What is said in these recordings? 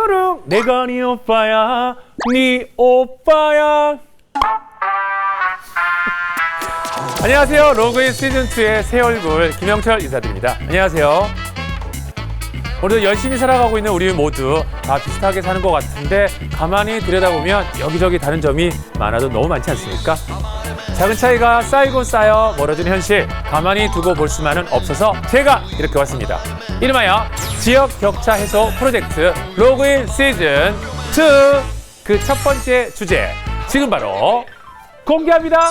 뚜루루루 내가 네 오빠야 네 오빠야. 안녕하세요. 로그인 시즌2의 새 얼굴 김영철 인사드립니다. 안녕하세요. 오늘도 열심히 살아가고 있는 우리 모두 다 비슷하게 사는 것 같은데 가만히 들여다보면 여기저기 다른 점이 많아도 너무 많지 않습니까? 작은 차이가 쌓이고 쌓여 멀어지는 현실 가만히 두고 볼 수만은 없어서 제가 이렇게 왔습니다. 이름하여 지역 격차 해소 프로젝트 로그인 시즌2 그 첫 번째 주제 지금 바로 공개합니다.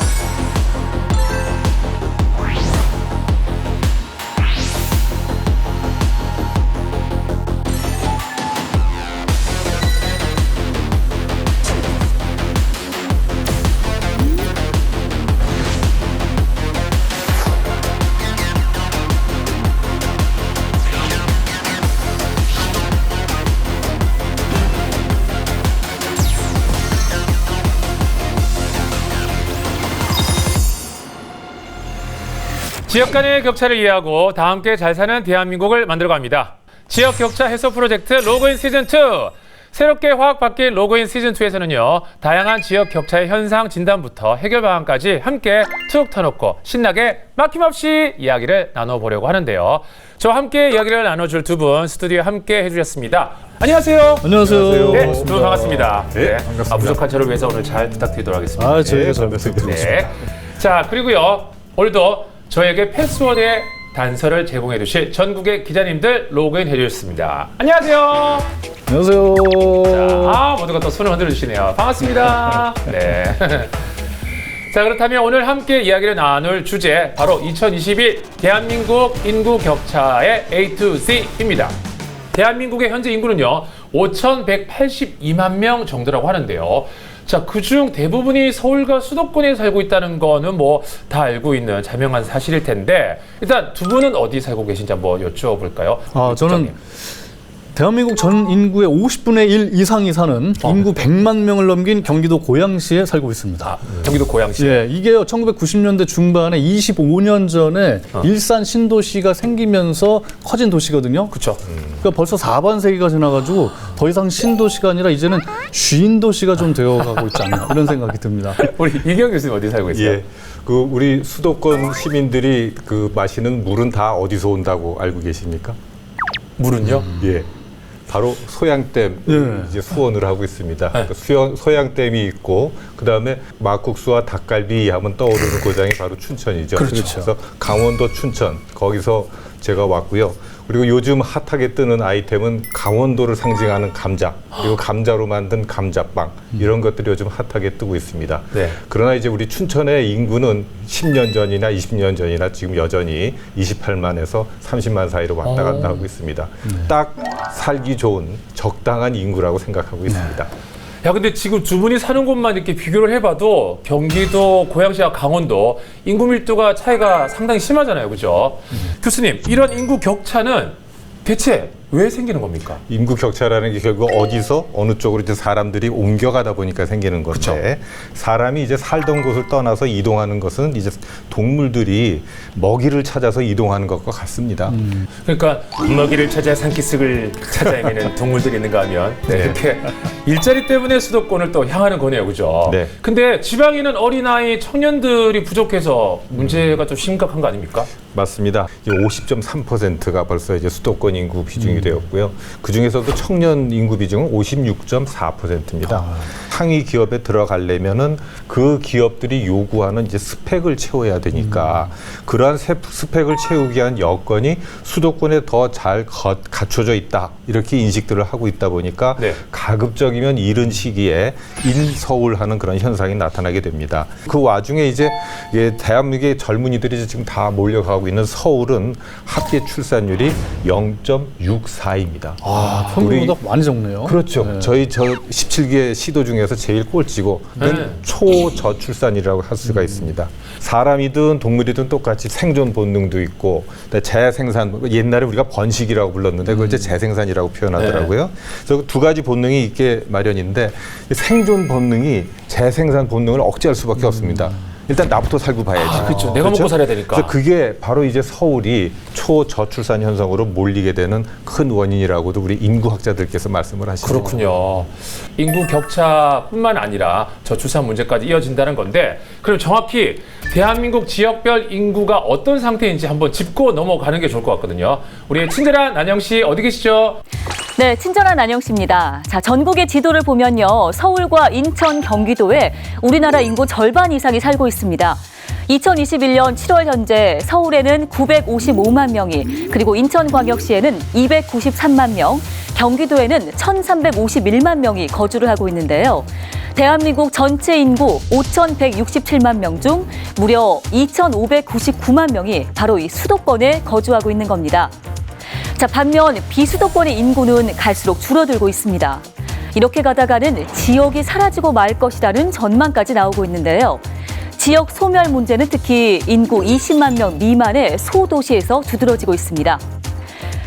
지역 간의 격차를 이해하고 다 함께 잘 사는 대한민국을 만들어갑니다. 지역 격차 해소 프로젝트 로그인 시즌2. 새롭게 확 바뀐 로그인 시즌2에서는요. 다양한 지역 격차의 현상 진단부터 해결 방안까지 함께 툭 터놓고 신나게 막힘없이 이야기를 나눠보려고 하는데요. 저와 함께 이야기를 나눠줄 두 분 스튜디오에 함께 해주셨습니다. 안녕하세요. 안녕하세요. 네, 두 분 반갑습니다. 네, 반갑습니다. 부족한 저를 위해서 오늘 잘 부탁드리도록 하겠습니다. 저희가 잘 말씀드리겠습니다. 네. 자, 그리고요. 오늘도 저에게 패스워드의 단서를 제공해 주실 전국의 기자님들 로그인 해주셨습니다. 안녕하세요. 안녕하세요. 자, 모두가 또 손을 흔들어 주시네요. 반갑습니다. 네. 자, 그렇다면 오늘 함께 이야기를 나눌 주제 바로 2021 대한민국 인구 격차의 A to C입니다. 대한민국의 현재 인구는요 5,182만 명 정도라고 하는데요. 자, 그중 대부분이 서울과 수도권에 살고 있다는 거는 뭐 다 알고 있는 자명한 사실일 텐데 일단 두 분은 어디 살고 계신지 한번 여쭤볼까요? 저는 대한민국 전 인구의 50분의 1 이상이 사는 인구 100만 명을 넘긴 경기도 고양시에 살고 있습니다. 경기도 고양시. 예, 이게요 1990년대 중반에 25년 전에 일산 신도시가 생기면서 커진 도시거든요. 그렇죠. 그러니까 벌써 4반세기가 지나가지고 더 이상 신도시가 아니라 이제는 쉰도시가 좀 되어가고 있지 않나 이런 생각이 듭니다. 우리 이경 교수님 어디 살고 계세요? 예, 우리 수도권 시민들이 마시는 물은 다 어디서 온다고 알고 계십니까? 물은요? 예, 바로 소양댐 이제 수원을 하고 있습니다. 그러니까 소양댐이 있고 그 다음에 막국수와 닭갈비 하면 떠오르는 고장이 바로 춘천이죠. 그렇죠. 그래서 강원도 춘천 거기서 제가 왔고요. 그리고 요즘 핫하게 뜨는 아이템은 강원도를 상징하는 감자 그리고 감자로 만든 감자빵 이런 것들이 요즘 핫하게 뜨고 있습니다. 네. 그러나 이제 우리 춘천의 인구는 10년 전이나 20년 전이나 지금 여전히 28만에서 30만 사이로 왔다 갔다 하고 있습니다. 딱 살기 좋은 적당한 인구라고 생각하고 있습니다. 야, 근데 지금 두 분이 사는 곳만 이렇게 비교를 해봐도 경기도, 고양시와 강원도 인구 밀도가 차이가 상당히 심하잖아요. 그죠? 교수님, 이런 인구 격차는 대체 왜 생기는 겁니까? 인구 격차라는 게 결국 어디서 어느 쪽으로 이제 사람들이 옮겨가다 보니까 생기는 건데 그쵸. 사람이 이제 살던 곳을 떠나서 이동하는 것은 이제 동물들이 먹이를 찾아서 이동하는 것과 같습니다. 그러니까 먹이를 찾아 산기슭을 찾아 헤매는 동물들이 있는가 하면 이렇게 일자리 때문에 수도권을 또 향하는 거네요. 그죠? 네. 근데 지방에는 어린아이, 청년들이 부족해서 문제가 좀 심각한 거 아닙니까? 맞습니다. 50.3%가 벌써 이제 수도권 인구 비중이 되었고요. 그 중에서도 청년 인구 비중은 56.4%입니다. 상위 기업에 들어가려면은 그 기업들이 요구하는 이제 스펙을 채워야 되니까 그러한 스펙을 채우기 위한 여건이 수도권에 더 잘 갖춰져 있다 이렇게 인식들을 하고 있다 보니까 네. 가급적이면 이른 시기에 일서울하는 그런 현상이 나타나게 됩니다. 그 와중에 이제 대한민국의 젊은이들이 지금 다 몰려가고 있는 서울은 합계 출산율이 0.64입니다. 아, 평균보다 많이 적네요. 그렇죠. 네. 저 17개 시도 중에서 제일 꼴찌고 초저출산이라고 할 수가 있습니다. 사람이든 동물이든 똑같이 생존 본능도 있고 재생산, 옛날에 우리가 번식이라고 불렀는데 그걸 이제 재생산이라고 표현하더라고요. 그래서 두 가지 본능이 있게 마련인데 생존 본능이 재생산 본능을 억제할 수밖에 없습니다. 일단 나부터 살고 봐야지. 그렇죠. 내가 먹고 살아야 되니까. 그래서 그게 바로 이제 서울이 초저출산 현상으로 몰리게 되는 큰 원인이라고도 우리 인구학자들께서 말씀을 하시죠. 그렇군요. 인구 격차뿐만 아니라 저출산 문제까지 이어진다는 건데, 그럼 정확히 대한민국 지역별 인구가 어떤 상태인지 한번 짚고 넘어가는 게 좋을 것 같거든요. 우리 친절한 안영 씨 어디 계시죠? 네, 친절한 안영 씨입니다. 자, 전국의 지도를 보면요. 서울과 인천, 경기도에 우리나라 인구 절반 이상이 살고 있습니다. 2021년 7월 현재 서울에는 955만 명이, 그리고 인천광역시에는 293만 명, 경기도에는 1,351만 명이 거주를 하고 있는데요. 대한민국 전체 인구 5,167만 명 중 무려 2,599만 명이 바로 이 수도권에 거주하고 있는 겁니다. 자, 반면 비수도권의 인구는 갈수록 줄어들고 있습니다. 이렇게 가다가는 지역이 사라지고 말 것이라는 전망까지 나오고 있는데요. 지역 소멸 문제는 특히 인구 20만 명 미만의 소도시에서 두드러지고 있습니다.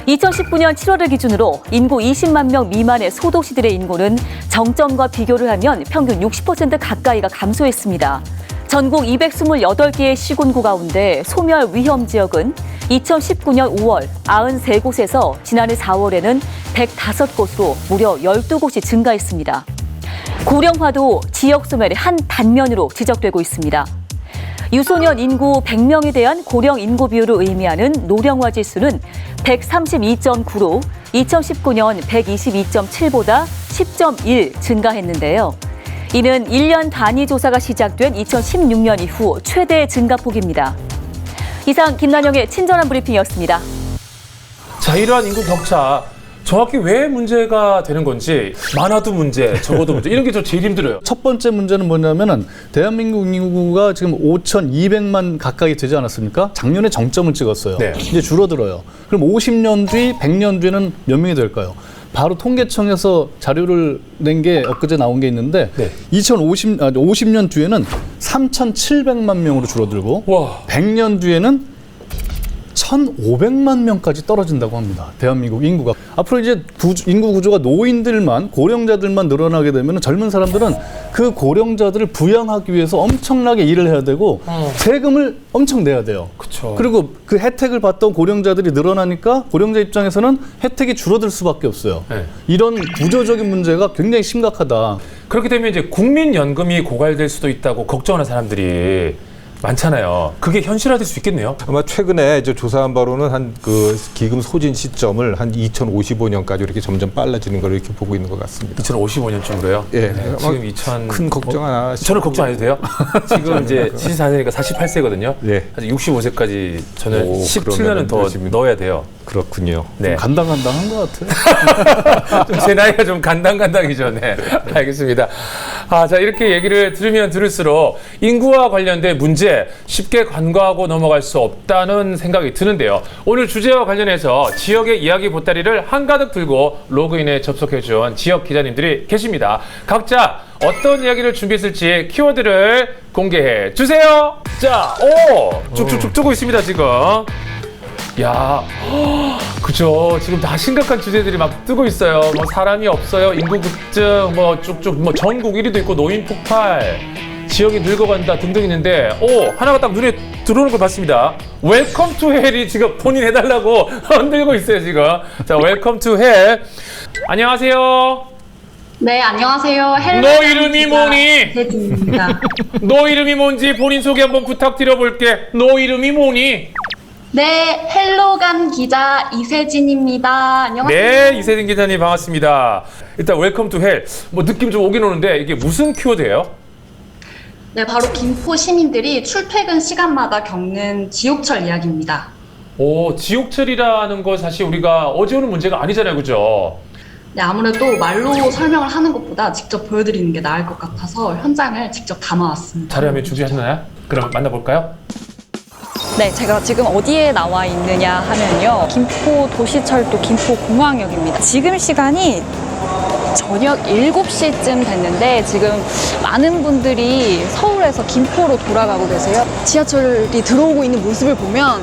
2019년 7월을 기준으로 인구 20만 명 미만의 소도시들의 인구는 정점과 비교를 하면 평균 60% 가까이가 감소했습니다. 전국 228개의 시군구 가운데 소멸 위험 지역은 2019년 5월 93곳에서 지난해 4월에는 105곳으로 무려 12곳이 증가했습니다. 고령화도 지역 소멸의 한 단면으로 지적되고 있습니다. 유소년 인구 100명에 대한 고령 인구 비율을 의미하는 노령화 지수는 132.9로 2019년 122.7보다 10.1 증가했는데요. 이는 1년 단위 조사가 시작된 2016년 이후 최대 증가폭입니다. 이상 김난영의 친절한 브리핑이었습니다. 자, 이러한 인구 격차 정확히 왜 문제가 되는 건지, 많아도 문제, 적어도 문제, 이런 게 저 제일 힘들어요. 첫 번째 문제는 뭐냐면은 대한민국 인구가 지금 5,200만 가까이 되지 않았습니까? 작년에 정점을 찍었어요. 네. 이제 줄어들어요. 그럼 50년 뒤, 100년 뒤에는 몇 명이 될까요? 바로 통계청에서 자료를 낸 게 엊그제 나온 게 있는데 네. 50년 뒤에는 3,700만 명으로 줄어들고 와. 100년 뒤에는 1,500만 명까지 떨어진다고 합니다. 대한민국 인구가. 앞으로 이제 인구 구조가 노인들만, 고령자들만 늘어나게 되면 젊은 사람들은 그 고령자들을 부양하기 위해서 엄청나게 일을 해야 되고 세금을 엄청 내야 돼요. 그쵸. 그리고 그 혜택을 받던 고령자들이 늘어나니까 고령자 입장에서는 혜택이 줄어들 수밖에 없어요. 네. 이런 구조적인 문제가 굉장히 심각하다. 그렇게 되면 이제 국민연금이 고갈될 수도 있다고 걱정하는 사람들이 많잖아요. 그게 현실화될 수 있겠네요. 아마 최근에 이제 조사한 바로는 한 그 기금 소진 시점을 한 2055년까지 이렇게 점점 빨라지는 걸 이렇게 보고 있는 것 같습니다. 2055년쯤으로요? 예. 네, 지금 2000 큰 걱정 안 하시죠? 저는 걱정 안 해도 돼요. 지금 이제 74세니까 48세거든요. 네. 아직 65세까지 저는 오, 17년은 더 그러면은 넣어야 돼요. 그렇군요. 네. 간당간당한 것 같아요. 제 나이가 좀 간당간당이죠. 네. 알겠습니다. 자, 이렇게 얘기를 들으면 들을수록 인구와 관련된 문제 쉽게 간과하고 넘어갈 수 없다는 생각이 드는데요. 오늘 주제와 관련해서 지역의 이야기 보따리를 한가득 들고 로그인에 접속해준 지역 기자님들이 계십니다. 각자 어떤 이야기를 준비했을지 키워드를 공개해 주세요. 자, 쭉쭉쭉 뜨고 있습니다, 지금. 야, 그죠. 지금 다 심각한 주제들이 막 뜨고 있어요. 뭐 사람이 없어요, 인구 급증, 뭐 쭉쭉 뭐 전국 1위도 있고 노인 폭발, 지역이 늙어간다 등등 있는데, 하나가 딱 눈에 들어오는 걸 봤습니다. 웰컴 투 헬이 지금 본인 해달라고 흔들고 있어요, 지금. 자, 웰컴 투 헬. 안녕하세요. 네, 안녕하세요. 너 이름이 뭐니? 이세진입니다. 너 이름이 뭔지 본인 소개 한번 부탁드려 볼게. 너 이름이 뭐니? 네, 헬로간 기자 이세진입니다. 안녕하세요. 네, 이세진 기자님 반갑습니다. 일단 웰컴 투 헬. 뭐 느낌 좀 오긴 오는데 이게 무슨 키워드예요? 네, 바로 김포 시민들이 출퇴근 시간마다 겪는 지옥철 이야기입니다. 지옥철이라는 거 사실 우리가 어제 오는 문제가 아니잖아요, 그죠? 네, 아무래도 말로 설명을 하는 것보다 직접 보여드리는 게 나을 것 같아서 현장을 직접 담아왔습니다. 자료화면 준비하셨나요? 그럼 만나볼까요? 네, 제가 지금 어디에 나와 있느냐 하면요. 김포 도시철도 김포공항역입니다. 지금 시간이 저녁 7시쯤 됐는데 지금 많은 분들이 서울에서 김포로 돌아가고 계세요. 지하철이 들어오고 있는 모습을 보면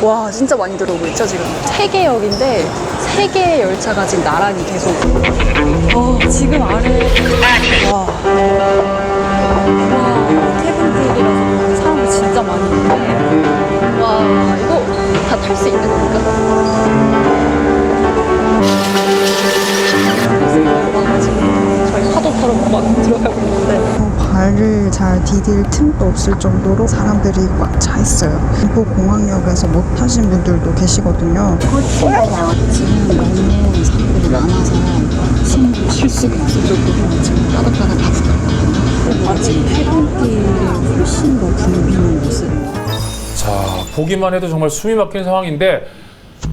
와, 진짜 많이 들어오고 있죠, 지금. 3개 역인데 3개의 열차가 지금 나란히 계속. 지금 아래. 와, 태분들이라서. 할 수 있는 겁니까? 저희 파도처럼 막 들어가고 있는데 발을 잘 디딜 틈도 없을 정도로 사람들이 꽉 차 있어요. 김포공항역에서 못 타신 분들도 계시거든요. 지금 너무 사람들이 많아서 숨 쉴 수가 없을 정도로 지금 따닥따닥 하고 지금 퇴근길에 훨씬 더 붐비는 모습. 자, 보기만 해도 정말 숨이 막히는 상황인데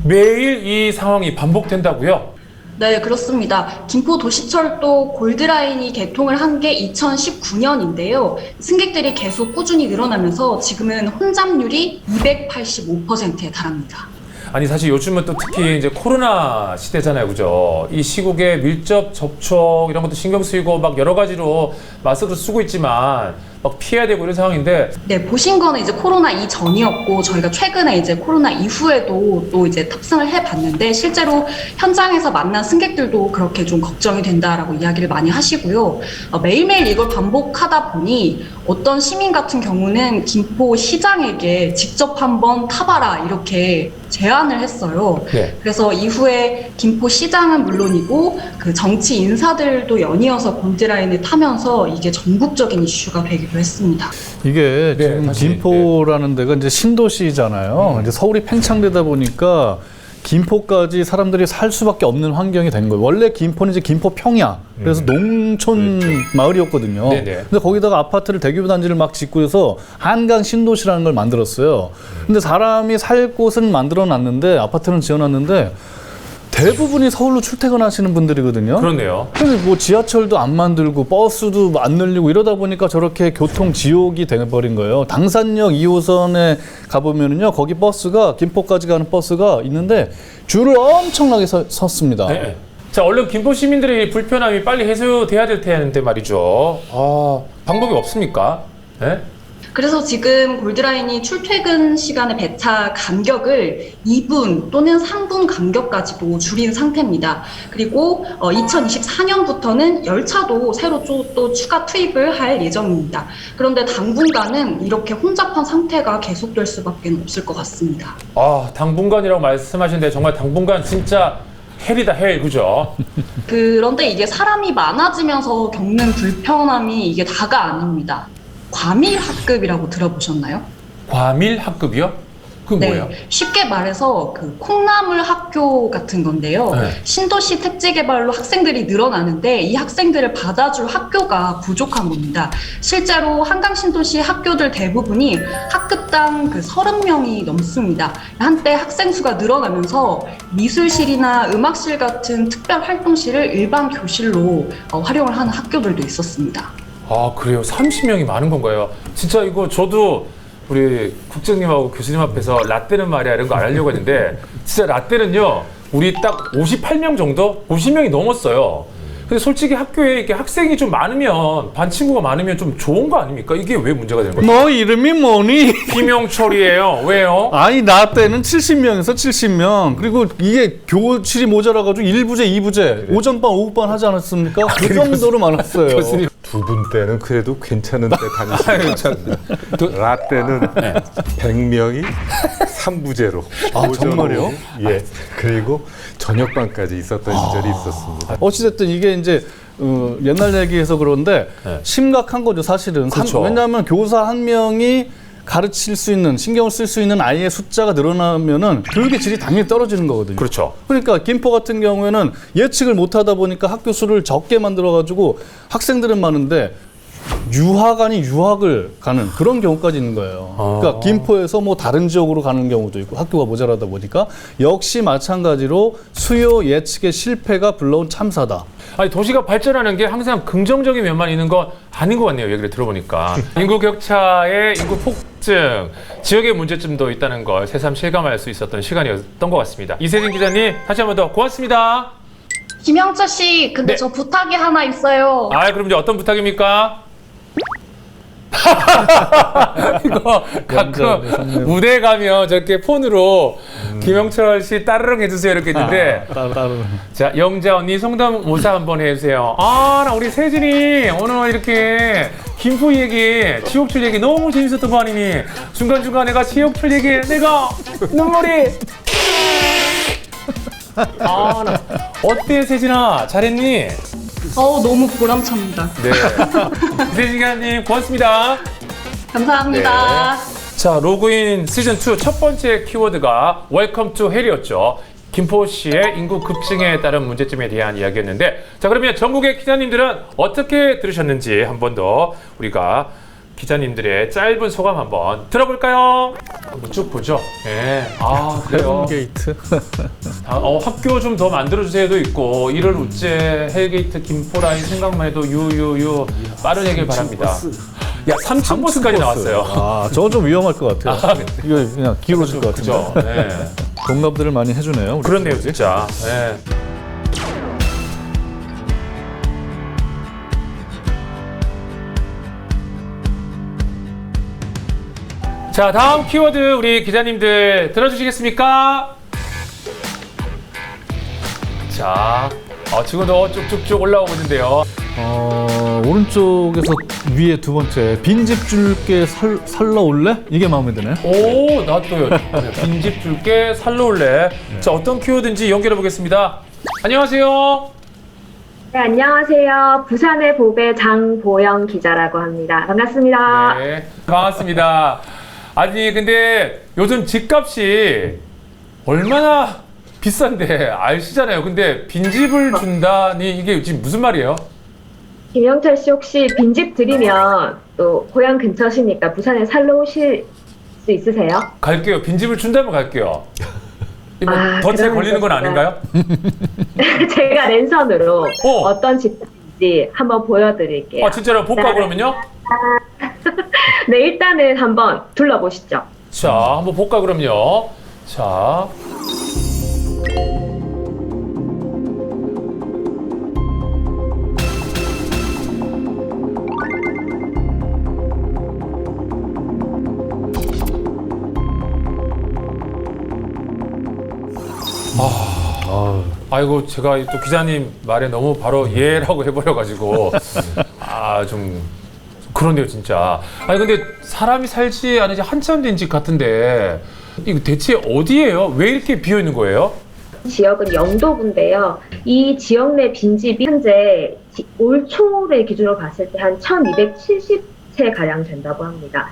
매일 이 상황이 반복된다고요? 네, 그렇습니다. 김포도시철도 골드라인이 개통을 한 게 2019년인데요. 승객들이 계속 꾸준히 늘어나면서 지금은 혼잡률이 285%에 달합니다. 아니 사실 요즘은 또 특히 이제 코로나 시대잖아요, 그죠? 이 시국에 밀접 접촉 이런 것도 신경 쓰이고 막 여러 가지로 마스크를 쓰고 있지만 막 피해야 되고 이런 상황인데 네, 보신 거는 이제 코로나 이전이었고 저희가 최근에 이제 코로나 이후에도 또 이제 탑승을 해봤는데 실제로 현장에서 만난 승객들도 그렇게 좀 걱정이 된다라고 이야기를 많이 하시고요. 매일매일 이걸 반복하다 보니 어떤 시민 같은 경우는 김포시장에게 직접 한번 타봐라 이렇게 제안을 했어요. 네. 그래서 이후에 김포시장은 물론이고 그 정치 인사들도 연이어서 골드라인을 타면서 이게 전국적인 이슈가 되기도 했습니다. 이게 네, 지금 사실, 김포라는 데가 이제 신도시잖아요. 이제 서울이 팽창되다 보니까 김포까지 사람들이 살 수밖에 없는 환경이 된 거예요. 원래 김포는 이제 김포 평야, 그래서 농촌 마을이었거든요. 네네. 근데 거기다가 아파트를 대규모 단지를 막 짓고 해서 한강 신도시라는 걸 만들었어요. 근데 사람이 살 곳은 만들어 놨는데 아파트는 지어 놨는데 대부분이 서울로 출퇴근하시는 분들이거든요. 그렇네요. 근데 뭐 지하철도 안 만들고 버스도 안 늘리고 이러다 보니까 저렇게 교통 지옥이 돼버린 거예요. 당산역 2호선에 가보면은요, 거기 버스가 김포까지 가는 버스가 있는데 줄을 엄청나게 섰습니다. 네. 자, 얼른 김포 시민들의 불편함이 빨리 해소돼야 될 텐데 말이죠. 방법이 없습니까? 네? 그래서 지금 골드라인이 출퇴근 시간의 배차 간격을 2분 또는 3분 간격까지도 줄인 상태입니다. 그리고 2024년부터는 열차도 새로 또 추가 투입을 할 예정입니다. 그런데 당분간은 이렇게 혼잡한 상태가 계속될 수밖에 없을 것 같습니다. 당분간이라고 말씀하시는데 정말 당분간 진짜 헬이다, 헬, 그죠? 그런데 이게 사람이 많아지면서 겪는 불편함이 이게 다가 아닙니다. 과밀학급이라고 들어보셨나요? 과밀학급이요? 그게 뭐예요? 쉽게 말해서 그 콩나물 학교 같은 건데요. 네. 신도시 택지 개발로 학생들이 늘어나는데 이 학생들을 받아줄 학교가 부족한 겁니다. 실제로 한강 신도시 학교들 대부분이 학급당 30명이 넘습니다. 한때 학생 수가 늘어나면서 미술실이나 음악실 같은 특별 활동실을 일반 교실로 활용을 하는 학교들도 있었습니다. 그래요? 30명이 많은 건가요? 진짜 이거 저도 우리 국장님하고 교수님 앞에서 라떼는 말이야 이런 거 안 하려고 했는데 진짜 라떼는요 우리 딱 58명 정도? 50명이 넘었어요. 근데 솔직히 학교에 이렇게 학생이 좀 많으면 반 친구가 많으면 좀 좋은 거 아닙니까? 이게 왜 문제가 되는 거죠? 너 이름이 뭐니? 김영철이에요. 왜요? 아니 나 때는 70명에서 70명 그리고 이게 교실이 모자라가지고 1부제 2부제 오전반 오후반 하지 않았습니까? 그 정도로 많았어요. 교수님. 두 분 때는 그래도 괜찮은데 다니시는 것 같습니다. 라떼는 100명이 3부제로. 정말요? 예. 그리고 저녁반까지 있었던 시절이 있었습니다. 어찌됐든 이게 이제 옛날 얘기해서 그런데 네. 심각한 거죠 사실은. 그렇죠. 왜냐하면 교사 한 명이 가르칠 수 있는 신경을 쓸 수 있는 아이의 숫자가 늘어나면은 교육의 질이 당연히 떨어지는 거거든요. 그렇죠. 그러니까 김포 같은 경우에는 예측을 못하다 보니까 학교 수를 적게 만들어가지고 학생들은 많은데 유학 아닌 유학을 가는 그런 경우까지 있는 거예요. 그러니까 김포에서 뭐 다른 지역으로 가는 경우도 있고 학교가 모자라다 보니까 역시 마찬가지로 수요 예측의 실패가 불러온 참사다. 아니 도시가 발전하는 게 항상 긍정적인 면만 있는 건 아닌 것 같네요. 얘기를 들어보니까. 인구 격차의 인구 폭증, 지역의 문제점도 있다는 걸 새삼 실감할 수 있었던 시간이었던 것 같습니다. 이세진 기자님 다시 한 번 더 고맙습니다. 김영철 씨, 근데 네. 저 부탁이 하나 있어요. 그럼 이제 어떤 부탁입니까? 이거 가끔 무대 가면 저렇게 폰으로 김영철 씨 따르릉 해주세요 이렇게 했는데 자 영자 언니 성대모사 한번 해주세요. 나 우리 세진이 오늘 이렇게 김포 얘기, 지옥철 얘기 너무 재밌었던 거 아니니? 중간중간 내가 지옥철 얘기, 내가 눈물이. 아, 나. 어때, 세진아? 잘했니? 너무 보람찹니다. 네. 이세진 기자님, 고맙습니다. 감사합니다. 자, 로그인 시즌2 첫 번째 키워드가 웰컴 투 헬이었죠. 김포시의 인구 급증에 따른 문제점에 대한 이야기였는데, 자, 그러면 전국의 기자님들은 어떻게 들으셨는지 한 번 더 우리가 기자님들의 짧은 소감 한번 들어볼까요? 한번 쭉 보죠. 네. 아, 그래요. 게이트. 학교 좀 더 만들어주세요도 있고, 이를 우째 헬게이트 김포라인 생각만 해도 유유유 빠른 해결 바랍니다. 야, 3층 버스까지 나왔어요. 아, 저건 좀 위험할 것 같아요. 이거 그냥 기울어질 것 같은데. 그죠? 네. 공감들을 많이 해주네요. 우리 그렇네요, 친구들이. 진짜. 네. 자, 다음 키워드 우리 기자님들 들어주시겠습니까? 자, 지금도 쭉쭉쭉 올라오고 있는데요. 오른쪽에서 위에 두 번째 빈집 줄게 살러 올래? 이게 마음에 드네. 오, 나도요. 빈집 줄게 살러 올래. 자, 어떤 키워드인지 연결해 보겠습니다. 안녕하세요. 네, 안녕하세요. 부산의 보배 장보영 기자라고 합니다. 반갑습니다. 네, 반갑습니다. 아니, 근데 요즘 집값이 얼마나 비싼데 아시잖아요. 근데 빈집을 준다니 이게 지금 무슨 말이에요? 김영철 씨 혹시 빈집 드리면 또 고향 근처시니까 부산에 살러 오실 수 있으세요? 갈게요. 빈집을 준다면 갈게요. 이거 아, 덫에 그러면 걸리는 건 제가- 아닌가요? 제가 랜선으로 어. 어떤 집인지 한번 보여드릴게요. 아, 진짜로 볼까 그러면요? 네, 일단은 한번 둘러보시죠. 자, 한번 볼까 그럼요. 자, 아이고 제가 또 기자님 말에 너무 바로 예라고 해버려가지고 좀 그런데요 진짜. 아니 근데 사람이 살지 않은 지 한참 된 집 같은데 이거 대체 어디예요? 왜 이렇게 비어 있는 거예요? 지역은 영도구인데요. 이 지역 내 빈집이 현재 올 초를 기준으로 봤을 때 한 1270채 가량 된다고 합니다.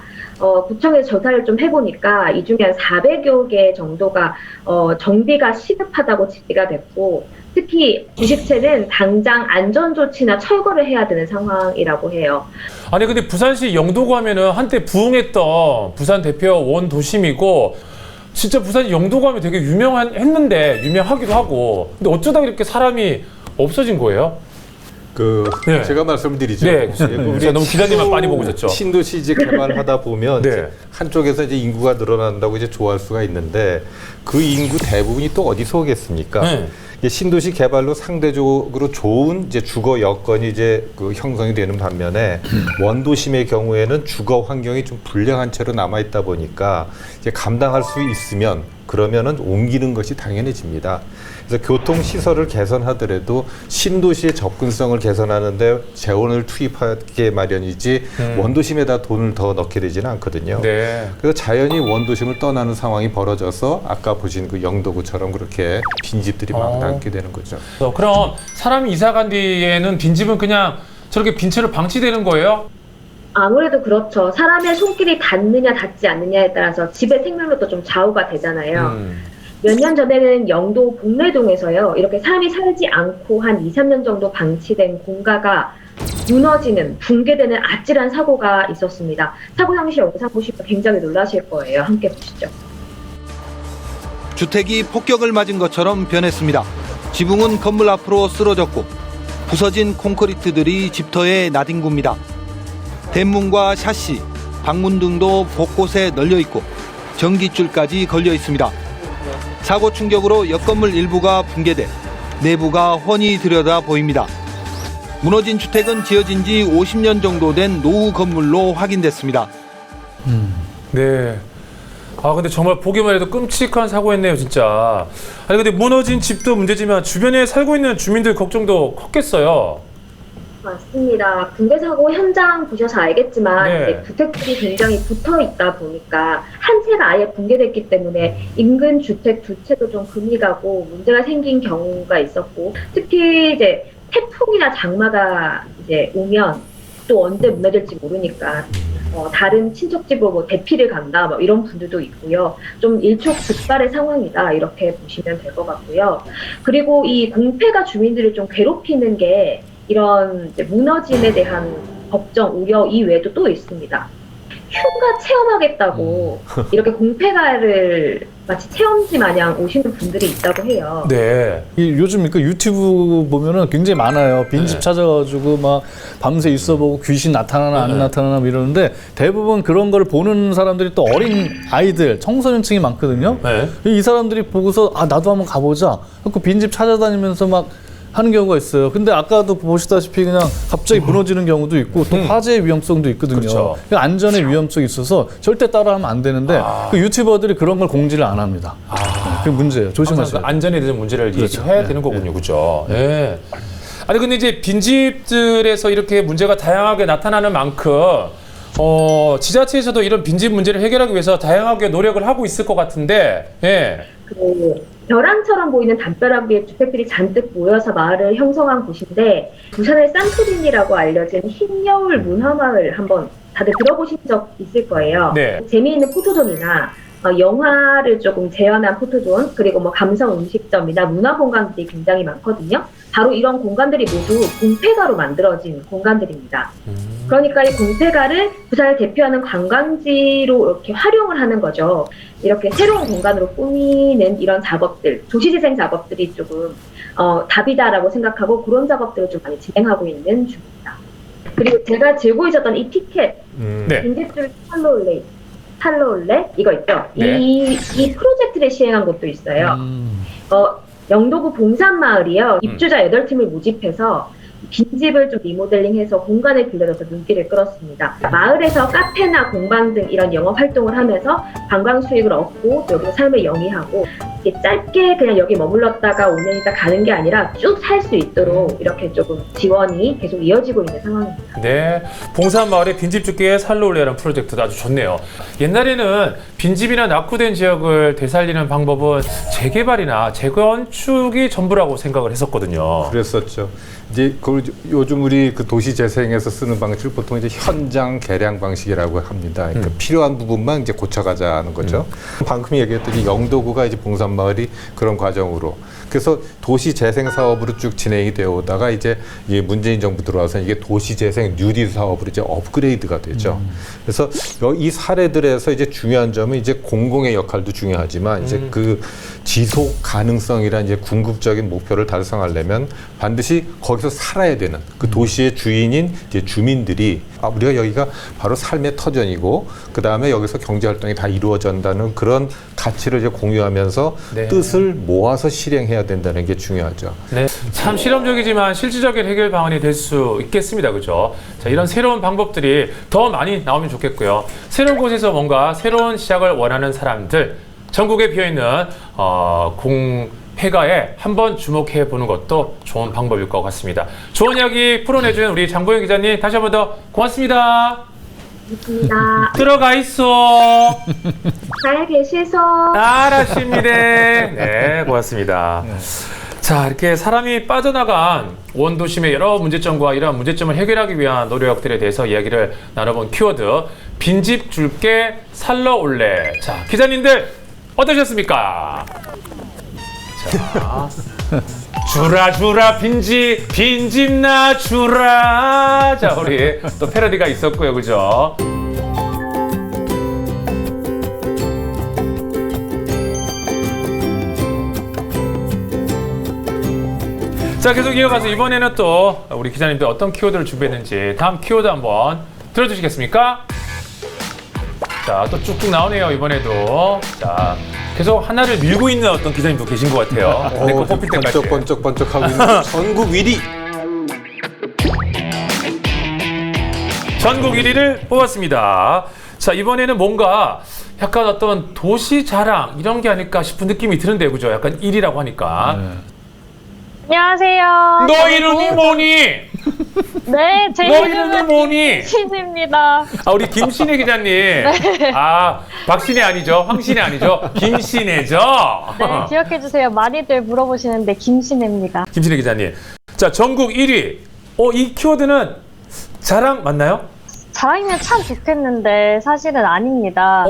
구청에서 조사를 좀 해보니까 이 중에 한 400여 개 정도가 정비가 시급하다고 집계가 됐고, 특히 90채는 당장 안전조치나 철거를 해야 되는 상황이라고 해요. 아니 근데 부산시 영도구 하면은 한때 부흥했던 부산 대표 원도심이고 진짜 부산 영도구 하면 되게 유명하기도 하고 근데 어쩌다 이렇게 사람이 없어진 거예요? 네. 제가 말씀을 드리죠. 네, 우리가 너무 기자님만 많이 보고 있었죠. 신도시 이제 개발하다 보면 네. 이제 한쪽에서 이제 인구가 늘어난다고 이제 좋아할 수가 있는데 그 인구 대부분이 또 어디서 오겠습니까? 네. 이게 신도시 개발로 상대적으로 좋은 이제 주거 여건이 이제 그 형성이 되는 반면에 원도심의 경우에는 주거 환경이 좀 불량한 채로 남아 있다 보니까 이제 감당할 수 있으면 그러면은 옮기는 것이 당연해집니다. 그래서 교통 시설을 개선하더라도 신도시의 접근성을 개선하는데 재원을 투입하게 마련이지 원도심에다 돈을 더 넣게 되지는 않거든요. 네. 그래서 자연히 원도심을 떠나는 상황이 벌어져서 아까 보신 그 영도구처럼 그렇게 빈집들이 막 남게 되는 거죠. 그럼 사람이 이사 간 뒤에는 빈집은 그냥 저렇게 빈 채로 방치되는 거예요? 아무래도 그렇죠. 사람의 손길이 닿느냐 닿지 않느냐에 따라서 집의 생명력도 좀 좌우가 되잖아요. 몇 년 전에는 영도 복내동에서요, 이렇게 사람이 살지 않고 한 2, 3년 정도 방치된 공가가 무너지는, 붕괴되는 아찔한 사고가 있었습니다. 사고 당시 영상 보시면 굉장히 놀라실 거예요. 함께 보시죠. 주택이 폭격을 맞은 것처럼 변했습니다. 지붕은 건물 앞으로 쓰러졌고 부서진 콘크리트들이 집터에 나뒹굽니다. 대문과 샤시, 방문 등도 곳곳에 널려 있고 전기줄까지 걸려 있습니다. 사고 충격으로 옆 건물 일부가 붕괴돼 내부가 훤히 들여다 보입니다. 무너진 주택은 지어진 지 50년 정도 된 노후 건물로 확인됐습니다. 네. 근데 정말 보기만 해도 끔찍한 사고였네요, 진짜. 아니, 근데 무너진 집도 문제지만 주변에 살고 있는 주민들 걱정도 컸겠어요. 맞습니다. 붕괴 사고 현장 보셔서 알겠지만 네. 이제 주택들이 굉장히 붙어 있다 보니까 한 채가 아예 붕괴됐기 때문에 인근 주택 두 채도 좀 금이 가고 문제가 생긴 경우가 있었고, 특히 이제 태풍이나 장마가 이제 오면 또 언제 무너질지 모르니까 다른 친척집으로 뭐 대피를 간다 뭐 이런 분들도 있고요. 좀 일촉즉발의 상황이다 이렇게 보시면 될 것 같고요. 그리고 이 공패가 주민들을 좀 괴롭히는 게 이런 이제 무너짐에 대한 걱정, 우려 이외에도 또 있습니다. 휴가 체험하겠다고 이렇게 공패가를 마치 체험지 마냥 오시는 분들이 있다고 해요. 네. 요즘 그 유튜브 보면은 굉장히 많아요. 빈집 찾아가지고 막 밤새 있어보고 귀신 나타나나 안 나타나나 이러는데, 대부분 그런 걸 보는 사람들이 또 어린 아이들, 청소년층이 많거든요. 네. 이 사람들이 보고서 아 나도 한번 가보자. 그 빈집 찾아다니면서 막 하는 경우가 있어요. 근데 아까도 보시다시피 그냥 갑자기 무너지는 경우도 있고 또 화재의 위험성도 있거든요. 그렇죠. 그 안전의 위험성이 있어서 절대 따라하면 안 되는데 그 유튜버들이 그런 걸 공지를 안 합니다. 그게 문제예요. 조심하셔야 돼요. 안전에 대한 문제를 그렇죠. 얘기해야 네. 되는 거군요. 그죠? 네. 아니, 근데 이제 빈집들에서 이렇게 문제가 다양하게 나타나는 만큼, 지자체에서도 이런 빈집 문제를 해결하기 위해서 다양하게 노력을 하고 있을 것 같은데, 예. 벼랑처럼 보이는 담벼락 위에 주택들이 잔뜩 모여서 마을을 형성한 곳인데, 부산의 산토리니라고 알려진 흰여울 문화마을 한번 다들 들어보신 적 있을 거예요. 네. 재미있는 포토존이나 영화를 조금 재현한 포토존, 그리고 뭐 감성 음식점이나 문화 공간들이 굉장히 많거든요. 바로 이런 공간들이 모두 공패가로 만들어진 공간들입니다. 그러니까 이 공패가를 부산을 대표하는 관광지로 이렇게 활용을 하는 거죠. 이렇게 새로운 공간으로 꾸미는 이런 작업들, 도시재생 작업들이 조금 답이다라고 생각하고 그런 작업들을 좀 많이 진행하고 있는 중입니다. 그리고 제가 들고 있었던 이 티켓, 네. 빈집들 탈로올레 이거 있죠? 네. 이 프로젝트를 시행한 곳도 있어요. 영도구 봉산마을이요. 입주자 8팀을 모집해서 빈집을 좀 리모델링해서 공간을 빌려줘서 눈길을 끌었습니다. 마을에서 카페나 공방 등 이런 영업 활동을 하면서 관광 수익을 얻고 또 여기서 삶을 영위하고, 이게 짧게 그냥 여기 머물렀다가 5년 있다 가는 게 아니라 쭉 살 수 있도록 이렇게 조금 지원이 계속 이어지고 있는 상황입니다. 네, 봉산마을의 빈집 죽기에 살로 올래라는 프로젝트도 아주 좋네요. 옛날에는 빈집이나 낙후된 지역을 되살리는 방법은 재개발이나 재건축이 전부라고 생각을 했었거든요. 그랬었죠. 이제 그걸 요즘 우리 그 도시 재생에서 쓰는 방식을 보통 이제 현장 개량 방식이라고 합니다. 그러니까 필요한 부분만 이제 고쳐가자는 거죠. 방금 얘기했더니 영도구가 이제 봉산마을이 그런 과정으로, 그래서 도시 재생 사업으로 쭉 진행이 되어 오다가 이제 문재인 정부 들어와서 이게 도시 재생 뉴딜 사업으로 이제 업그레이드가 되죠. 그래서 이 사례들에서 이제 중요한 점은 이제 공공의 역할도 중요하지만 이제 그 지속 가능성이란 이제 궁극적인 목표를 달성하려면 반드시 거기서 살아야 되는 그 도시의 주인인 이제 주민들이 우리가 여기가 바로 삶의 터전이고 그 다음에 여기서 경제 활동이 다 이루어진다는 그런 가치를 이제 공유하면서 네. 뜻을 모아서 실행해야 된다는 게 중요하죠. 네, 참 실험적이지만 실질적인 해결 방안이 될 수 있겠습니다. 그죠? 자, 이런 새로운 방법들이 더 많이 나오면 좋겠고요. 새로운 곳에서 뭔가 새로운 시작을 원하는 사람들, 전국에 비어있는 공폐가에 한번 주목해 보는 것도 좋은 방법일 것 같습니다. 좋은 이야기 풀어내준 우리 장보영 기자님 다시 한 번 더 고맙습니다. 고맙습니다. 들어가 있어. 잘 계셔서. 알았습니다. 네, 고맙습니다. 자, 이렇게 사람이 빠져나간 원도심의 여러 문제점과 이러한 문제점을 해결하기 위한 노력들에 대해서 이야기를 나눠본 키워드, 빈집 줄게 살러 올래. 자, 기자님들 어떠셨습니까? 자, 주라 빈집 나 주라. 자, 우리 또 패러디가 있었고요, 그죠? 자, 계속 이어가서 이번에는 또 우리 기자님들 어떤 키워드를 준비했는지 다음 키워드 한번 들어주시겠습니까? 자, 또 쭉쭉 나오네요, 이번에도. 자, 계속 하나를 밀고 있는 어떤 기자님도 계신 것 같아요. 내 거 뽑힐 때까지. 번쩍번쩍하고 있는 전국 1위. 전국 1위를 뽑았습니다. 자, 이번에는 뭔가 약간 어떤 도시 자랑 이런 게 아닐까 싶은 느낌이 드는데, 그죠? 약간 1위라고 하니까. 안녕하세요. 너 이름이 뭐니? 네, 제 너 이름이 뭐니? 신입니다. 아, 우리 김신혜 기자님. 네. 아, 박신혜 아니죠? 황신혜 아니죠? 김신혜죠? 네, 기억해 주세요. 많이들 물어보시는데 김신혜입니다. 김신혜 기자님. 자, 전국 1위. 이 키워드는 자랑 맞나요? 자랑이면 참 좋겠는데 사실은 아닙니다.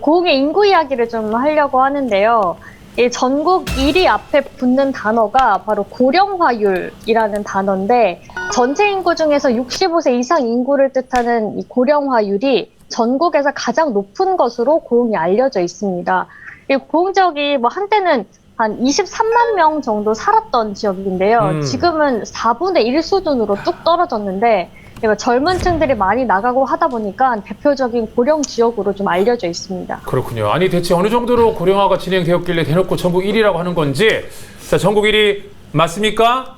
고흥의 인구 이야기를 좀 하려고 하는데요. 이 전국 1위 앞에 붙는 단어가 바로 고령화율이라는 단어인데 전체 인구 중에서 65세 이상 인구를 뜻하는 이 고령화율이 전국에서 가장 높은 것으로 고흥이 알려져 있습니다. 이 고흥 지역이 뭐 한때는 한 23만 명 정도 살았던 지역인데요. 지금은 4분의 1 수준으로 뚝 떨어졌는데 젊은 층들이 많이 나가고 하다 보니까 대표적인 고령 지역으로 좀 알려져 있습니다. 그렇군요. 아니 대체 어느 정도로 고령화가 진행되었길래 대놓고 전국 1위라고 하는 건지. 자, 전국 1위 맞습니까?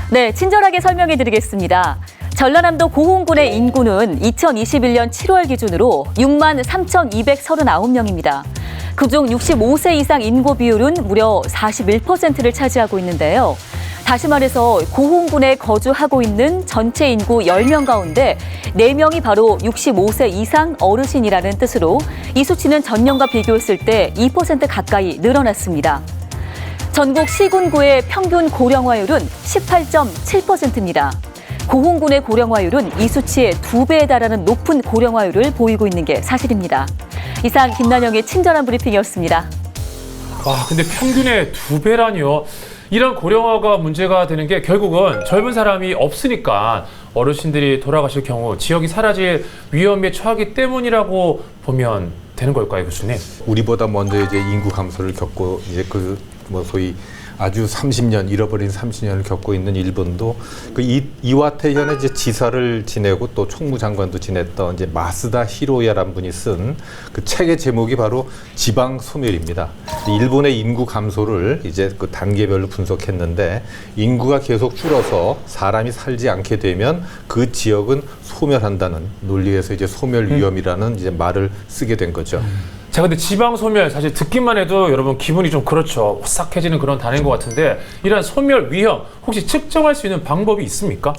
네, 친절하게 설명해 드리겠습니다. 전라남도 고흥군의 인구는 2021년 7월 기준으로 6만 3,239명입니다. 그중 65세 이상 인구 비율은 무려 41%를 차지하고 있는데요. 다시 말해서 고흥군에 거주하고 있는 전체 인구 10명 가운데 4명이 바로 65세 이상 어르신이라는 뜻으로 이 수치는 전년과 비교했을 때 2% 가까이 늘어났습니다. 전국 시군구의 평균 고령화율은 18.7%입니다. 고흥군의 고령화율은 이 수치의 2배에 달하는 높은 고령화율을 보이고 있는 게 사실입니다. 이상 김난영의 친절한 브리핑이었습니다. 와, 근데 평균의 2배라니요. 이런 고령화가 문제가 되는 게 결국은 젊은 사람이 없으니까 어르신들이 돌아가실 경우 지역이 사라질 위험에 처하기 때문이라고 보면 되는 걸까요, 교수님? 우리보다 먼저 이제 인구 감소를 겪고 이제 소위 아주 30년 잃어버린 30년을 겪고 있는 일본도 이와테 현에 이제 지사를 지내고 또 총무장관도 지냈던 이제 마스다 히로야라는 분이 쓴 그 책의 제목이 바로 지방 소멸입니다. 일본의 인구 감소를 이제 그 단계별로 분석했는데 인구가 계속 줄어서 사람이 살지 않게 되면 그 지역은 소멸한다는 논리에서 이제 소멸 위험이라는 이제 말을 쓰게 된 거죠. 자, 근데 지방 소멸 사실 듣기만 해도 여러분 기분이 좀 그렇죠. 오싹해지는 그런 단어인 것 같은데 이런 소멸 위험 혹시 측정할 수 있는 방법이 있습니까?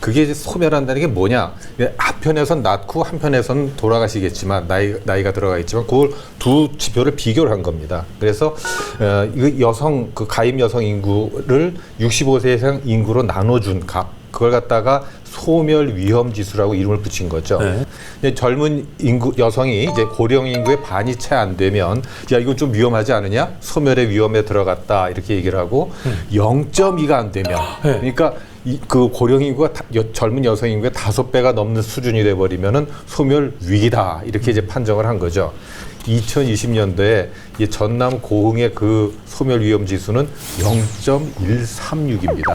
그게 이제 소멸한다는 게 뭐냐? 한편에선 낳고 한편에선 돌아가시겠지만 나이가 들어가겠지만 그걸 두 지표를 비교를 한 겁니다. 그래서 그 가임 여성 인구를 65세 이상 인구로 나눠준 값 그걸 갖다가 소멸 위험 지수라고 이름을 붙인 거죠. 네. 젊은 여성이 이제 고령 인구의 반이 채 안 되면 야 이건 좀 위험하지 않으냐? 소멸의 위험에 들어갔다 이렇게 얘기를 하고 0.2가 안 되면 그러니까 그 고령 인구가 젊은 여성 인구의 5배가 넘는 수준이 돼 버리면은 소멸 위기다 이렇게 이제 판정을 한 거죠. 2020년도에 전남 고흥의 그 소멸 위험 지수는 0.136입니다.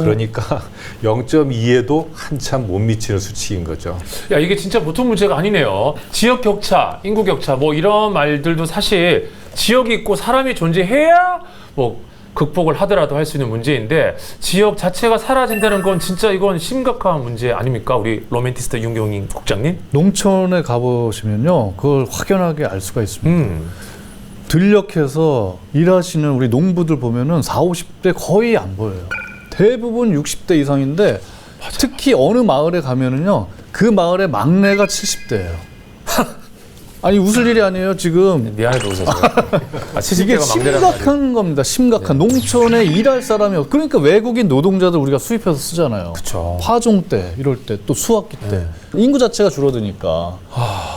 그러니까 0.2에도 한참 못 미치는 수치인 거죠. 야, 이게 진짜 보통 문제가 아니네요. 지역 격차, 인구 격차 뭐 이런 말들도 사실 지역이 있고 사람이 존재해야 뭐 극복을 하더라도 할 수 있는 문제인데 지역 자체가 사라진다는 건 진짜 이건 심각한 문제 아닙니까? 우리 로맨티스트 윤경인 국장님? 농촌에 가보시면요. 그걸 확연하게 알 수가 있습니다. 들녘에서 일하시는 우리 농부들 보면은 40, 50대 거의 안 보여요. 대부분 60대 이상인데 특히 어느 마을에 가면은요. 그 마을의 막내가 70대예요. 아니 웃을 일이 아니에요 지금. 미안해도 웃어서. 이게 심각한 겁니다. 심각한. 농촌에 일할 사람이 그러니까 외국인 노동자들 우리가 수입해서 쓰잖아요. 그쵸. 파종 때 이럴 때 또 수확기 때 인구 자체가 줄어드니까.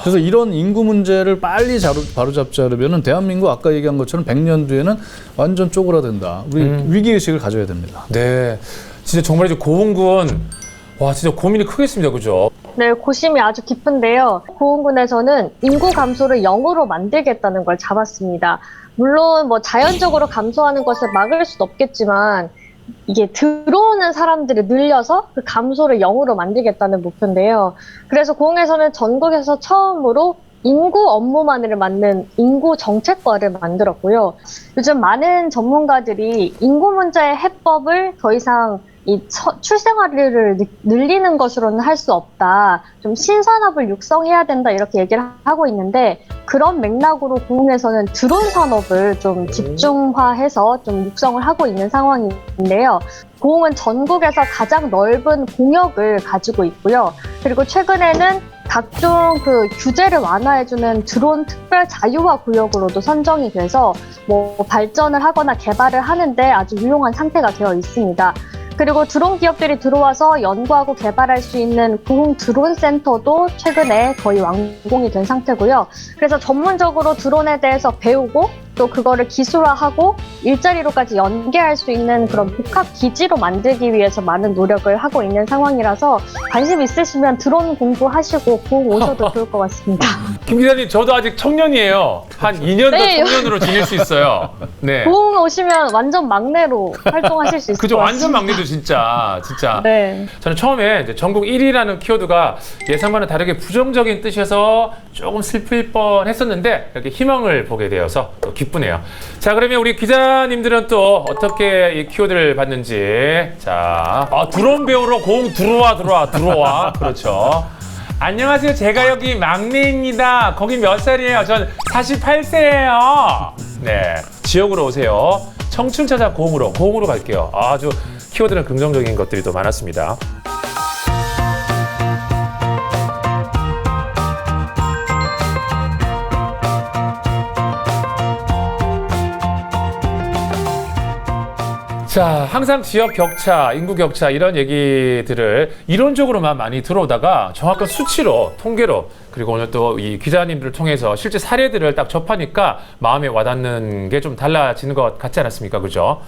그래서 이런 인구 문제를 빨리 바로잡지 않으면 대한민국 아까 얘기한 것처럼 100년 뒤에는 완전 쪼그라든다. 우리 위기의식을 가져야 됩니다. 네, 진짜 정말 이제 고흥군 와 진짜 고민이 크겠습니다. 그죠? 네, 고심이 아주 깊은데요. 고흥군에서는 인구 감소를 0으로 만들겠다는 걸 잡았습니다. 물론 뭐 자연적으로 감소하는 것을 막을 수는 없겠지만 이게 들어오는 사람들이 늘려서 그 감소를 0으로 만들겠다는 목표인데요. 그래서 고흥에서는 전국에서 처음으로 인구 업무만을 맡는 인구 정책과를 만들었고요. 요즘 많은 전문가들이 인구 문제의 해법을 더 이상 이 출생아리를 늘리는 것으로는 할 수 없다. 좀 신산업을 육성해야 된다 이렇게 얘기를 하고 있는데 그런 맥락으로 고흥에서는 드론 산업을 좀 집중화해서 좀 육성을 하고 있는 상황인데요. 고흥은 전국에서 가장 넓은 공역을 가지고 있고요. 그리고 최근에는 각종 그 규제를 완화해주는 드론 특별 자유화 구역으로도 선정이 돼서 뭐 발전을 하거나 개발을 하는데 아주 유용한 상태가 되어 있습니다. 그리고 드론 기업들이 들어와서 연구하고 개발할 수 있는 고흥 드론 센터도 최근에 거의 완공이 된 상태고요. 그래서 전문적으로 드론에 대해서 배우고 또 그거를 기술화하고 일자리로까지 연계할 수 있는 그런 복합 기지로 만들기 위해서 많은 노력을 하고 있는 상황이라서 관심 있으시면 드론 공부하시고 고흥 오셔도 좋을 것 같습니다. 김 기자님, 저도 아직 청년이에요. 한 2년 더 네. 청년으로 지낼 수 있어요. 네. 고흥 오시면 완전 막내로 활동하실 수 있을 그죠? 것 완전 같습니다. 막내도 진짜. 네. 저는 처음에 이제 전국 1위라는 키워드가 예상과는 다르게 부정적인 뜻이어서 조금 슬플 뻔했었는데 이렇게 희망을 보게 되어서 또 기쁘네요. 자, 그러면 우리 기자님들은 또 어떻게 이 키워드를 봤는지. 자, 드론 배우러 고흥 들어와. 그렇죠. 안녕하세요. 제가 여기 막내입니다. 거기 몇 살이에요? 전 48세예요. 네, 지역으로 오세요. 청춘 찾아 고흥으로 갈게요. 아주 키워드는 긍정적인 것들이 또 많았습니다. 자, 항상 지역 격차, 인구 격차 이런 얘기들을 이론적으로만 많이 들어오다가 정확한 수치로, 통계로, 그리고 오늘 또 이 기자님들을 통해서 실제 사례들을 딱 접하니까 마음에 와닿는 게 좀 달라지는 것 같지 않았습니까? 그죠?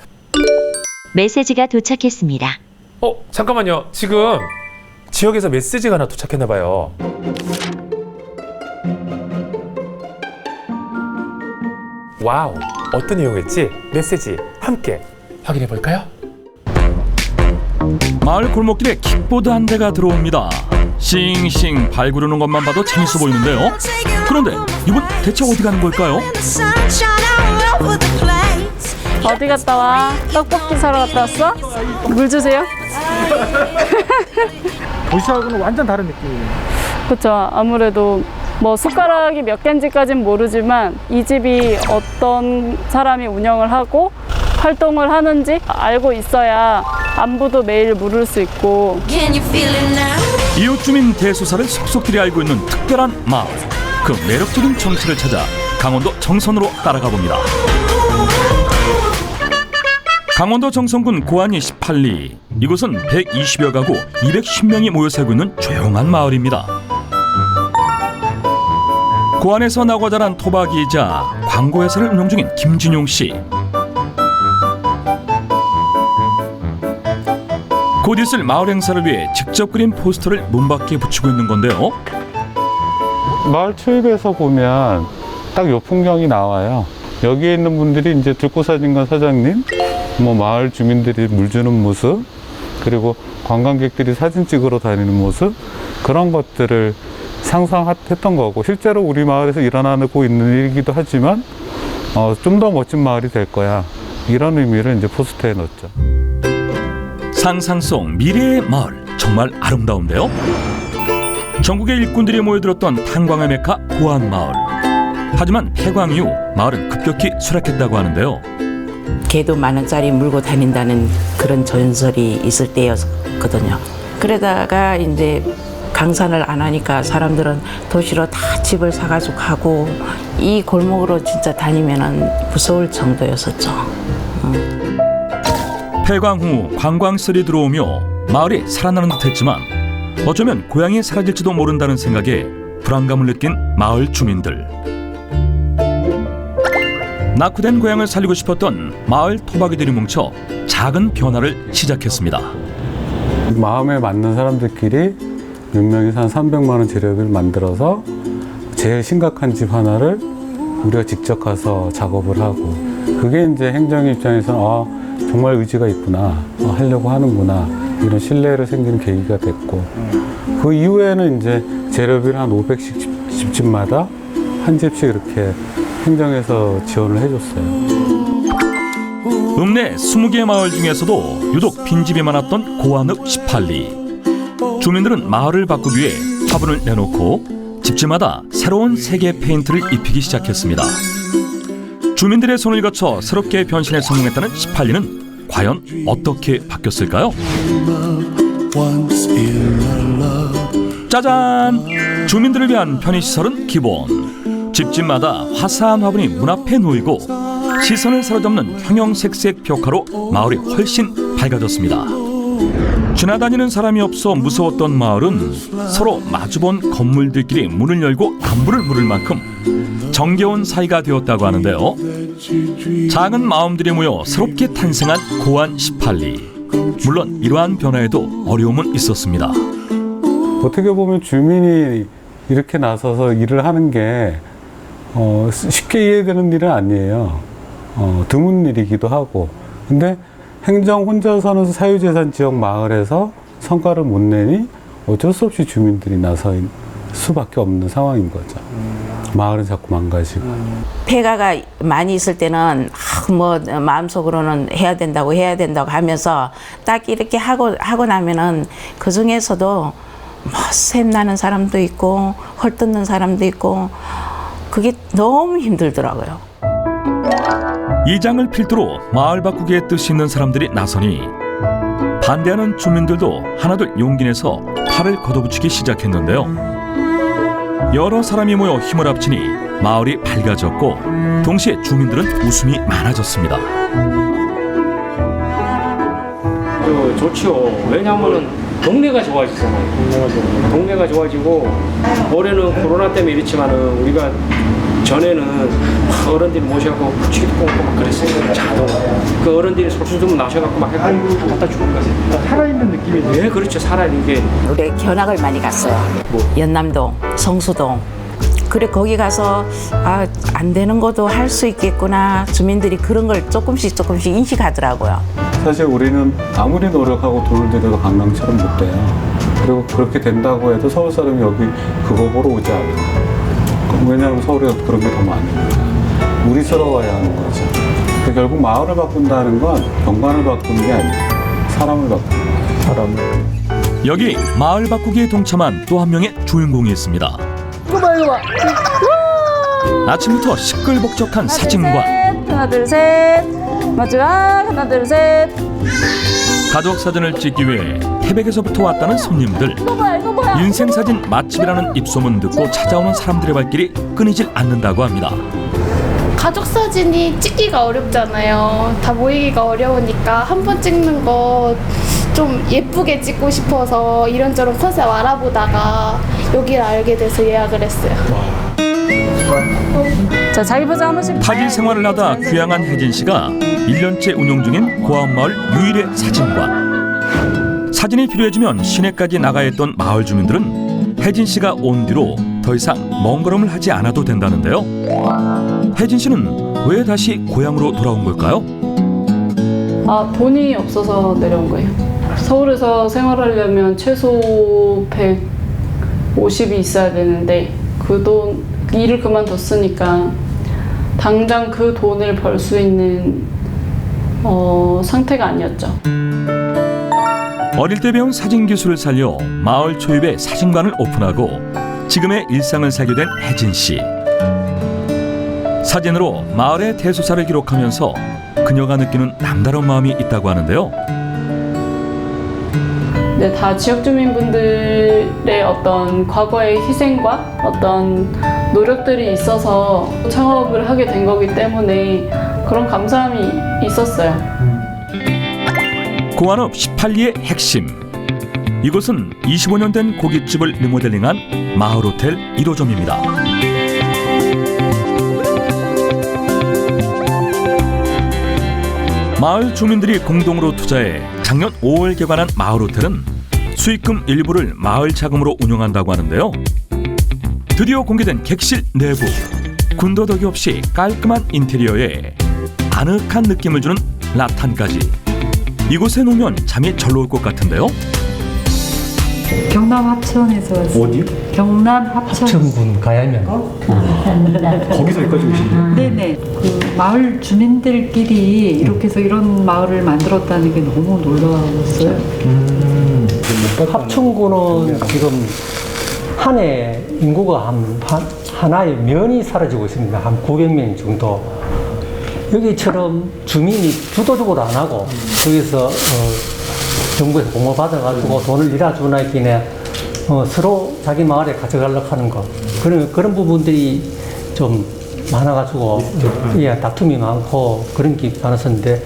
메시지가 도착했습니다. 잠깐만요. 지금 지역에서 메시지가 하나 도착했나 봐요. 와우, 어떤 내용이었지? 메시지 함께 확인해 볼까요? 마을 골목길에 킥보드 한 대가 들어옵니다. 싱싱 발 구르는 것만 봐도 재밌어 보이는데요. 그런데 이분 대체 어디 가는 걸까요? 어디 갔다 와? 떡볶이 사러 갔다 왔어? 물 주세요. 도시하고는 완전 다른 느낌이에요. 그렇죠. 아무래도 뭐 숟가락이 몇 개인지까지는 모르지만 이 집이 어떤 사람이 운영을 하고 활동을 하는지 알고 있어야 안부도 매일 물을 수 있고. 이웃 주민 대소사를 속속들이 알고 있는 특별한 마을. 그 매력적인 정체를 찾아 강원도 정선으로 따라가 봅니다. 강원도 정선군 고안리 18리. 이곳은 120여 가구 210명이 모여 살고 있는 조용한 마을입니다. 고안에서 나고 자란 토박이이자 광고회사를 운영 중인 김진용 씨. 곧 있을 마을 행사를 위해 직접 그린 포스터를 문밖에 붙이고 있는 건데요. 마을 초입에서 보면 딱 요 풍경이 나와요. 여기에 있는 분들이 이제 들꽃사진관 사장님, 뭐 마을 주민들이 물 주는 모습, 그리고 관광객들이 사진 찍으러 다니는 모습, 그런 것들을 상상했던 거고, 실제로 우리 마을에서 일어나고 있는 일이기도 하지만 좀 더 멋진 마을이 될 거야, 이런 의미를 이제 포스터에 넣었죠. 상상 속 미래의 마을, 정말 아름다운데요. 전국의 일꾼들이 모여들었던 탄광의 메카 고안마을. 하지만 폐광 이후 마을은 급격히 수락했다고 하는데요. 개도 10,000원짜리 물고 다닌다는 그런 전설이 있을 때였거든요. 그러다가 이제 강산을 안 하니까 사람들은 도시로 다 집을 사가지고 가고, 이 골목으로 진짜 다니면은 무서울 정도였었죠. 폐광 후 관광설이 들어오며 마을이 살아나는 듯했지만 어쩌면 고향이 사라질지도 모른다는 생각에 불안감을 느낀 마을 주민들. 낙후된 고향을 살리고 싶었던 마을 토박이들이 뭉쳐 작은 변화를 시작했습니다. 마음에 맞는 사람들끼리 몇 명이서 한 300만 원 재료비를 만들어서 제일 심각한 집 하나를 우리가 직접 가서 작업을 하고, 그게 이제 행정 입장에서는 정말 의지가 있구나, 하려고 하는구나, 이런 신뢰를 생기는 계기가 됐고, 그 이후에는 이제 재료비를 한 500씩 집집마다 한 집씩 이렇게 행정에서 지원을 해줬어요. 읍내 20개 마을 중에서도 유독 빈집이 많았던 고안읍 18리. 주민들은 마을을 바꾸기 위해 화분을 내놓고 집집마다 새로운 세계 페인트를 입히기 시작했습니다. 주민들의 손을 거쳐 새롭게 변신에 성공했다는 18리는 과연 어떻게 바뀌었을까요? 짜잔! 주민들을 위한 편의시설은 기본. 집집마다 화사한 화분이 문 앞에 놓이고 시선을 사로잡는 형형색색 벽화로 마을이 훨씬 밝아졌습니다. 지나다니는 사람이 없어 무서웠던 마을은 서로 마주본 건물들끼리 문을 열고 안부를 물을 만큼 정겨운 사이가 되었다고 하는데요. 작은 마음들이 모여 새롭게 탄생한 고안 18리. 물론 이러한 변화에도 어려움은 있었습니다. 어떻게 보면 주민이 이렇게 나서서 일을 하는 게 쉽게 이해되는 일은 아니에요. 드문 일이기도 하고. 근데 행정 혼자 사는 사유재산 지역 마을에서 성과를 못 내니 어쩔 수 없이 주민들이 나설 수밖에 없는 상황인 거죠. 마을은 자꾸 망가지고. 폐가가 많이 있을 때는 뭐 마음속으로는 해야 된다고 하면서 딱 이렇게 하고 나면은 그 중에서도 뭐 샘나는 사람도 있고 헐뜯는 사람도 있고 그게 너무 힘들더라고요. 이장을 필두로 마을 바꾸기에 뜻이 있는 사람들이 나서니 반대하는 주민들도 하나둘 용기 내서 팔을 걷어붙이기 시작했는데요. 여러 사람이 모여 힘을 합치니 마을이 밝아졌고 동시에 주민들은 웃음이 많아졌습니다. 좋죠. 왜냐하면 동네가 좋아지잖아요. 동네가 좋아지고 올해는 코로나 때문에 이렇지만은 우리가 전에는 어른들이 모셔갖고 부치기도 뽑고 막 그랬어요. 자동. 그 어른들이 솔선수범 나셔갖고 막 해갖고 갖다 주고 살아있는 느낌이죠. 네, 그렇죠. 살아있는 게. 우리 견학을 많이 갔어요. 연남동, 성수동. 그래 거기 가서 안 되는 것도 할 수 있겠구나. 주민들이 그런 걸 조금씩 인식하더라고요. 사실 우리는 아무리 노력하고 돈을 들여도 강남처럼 못 돼요. 그리고 그렇게 된다고 해도 서울 사람이 여기 그거 보러 오지 않아요. 왜냐하면 서울에 그런 게 더 많으니까. 우리스러워야 하는 거죠. 그러니까 결국 마을을 바꾼다는 건 경관을 바꾸는 게 아니에요. 사람을 바꾸는 거예요. 사람을. 여기 마을 바꾸기에 동참한 또 한 명의 주인공이 있습니다. 이거 봐. 아침부터 시끌벅적한 사진관. 하나 둘 셋. 마지막 하나 둘 셋. 가족 사진을 찍기 위해 태백에서부터 왔다는 손님들. 이거 봐. 인생사진 맛집이라는 입소문 듣고 찾아오는 사람들의 발길이 끊이질 않는다고 합니다. 가족 사진이 찍기가 어렵잖아요. 다 모이기가 어려우니까 한 번 찍는 거 좀 예쁘게 찍고 싶어서 이런저런 컨셉 알아보다가 여기를 알게 돼서 예약을 했어요. 자, 자기 포즈 한 번씩. 타지 생활을 하다 귀향한 혜진 씨가 1년째 운영 중인 고안마을 유일의 사진관. 사진이 필요해지면 시내까지 나가야 했던 마을 주민들은 혜진 씨가 온 뒤로 더 이상 먼 걸음을 하지 않아도 된다는데요. 혜진 씨는 왜 다시 고향으로 돌아온 걸까요? 돈이 없어서 내려온 거예요. 서울에서 생활하려면 최소 150이 있어야 되는데 그 돈 일을 그만뒀으니까 당장 그 돈을 벌 수 있는 상태가 아니었죠. 어릴 때 배운 사진 기술을 살려 마을 초입에 사진관을 오픈하고 지금의 일상을 살게 된 혜진 씨. 사진으로 마을의 대소사를 기록하면서 그녀가 느끼는 남다른 마음이 있다고 하는데요. 네, 다 지역 주민분들의 어떤 과거의 희생과 어떤 노력들이 있어서 창업을 하게 된 거기 때문에 그런 감사함이 있었어요. 고안읍 18리의 핵심. 이곳은 25년 된 고깃집을 리모델링한 마을호텔 1호점입니다. 마을 주민들이 공동으로 투자해 작년 5월 개관한 마을호텔은 수익금 일부를 마을 자금으로 운영한다고 하는데요. 드디어 공개된 객실 내부. 군더더기 없이 깔끔한 인테리어에 아늑한 느낌을 주는 라탄까지. 이곳에 놓으면 잠이 절로 올 것 같은데요. 경남 합천에서 왔어요. 어디요? 경남 합천. 합천군 가야면. 거기서 여기까지 오신 거예요? 네네. 그 마을 주민들끼리 이렇게 해서 이런 마을을 만들었다는 게 너무 놀라웠어요. 합천군은 지금 한 해 인구가 하나의 면이 사라지고 있습니다. 한 900명 정도. 여기처럼 주민이 주도적으로 안 하고 거기서 정부에서 공모 받아가지고 돈을 일하주나 있기네 서로 자기 마을에 가져가려고 하는 거 그런 부분들이 좀 많아가지고 예, 다툼이 많고 그런 게 많았었는데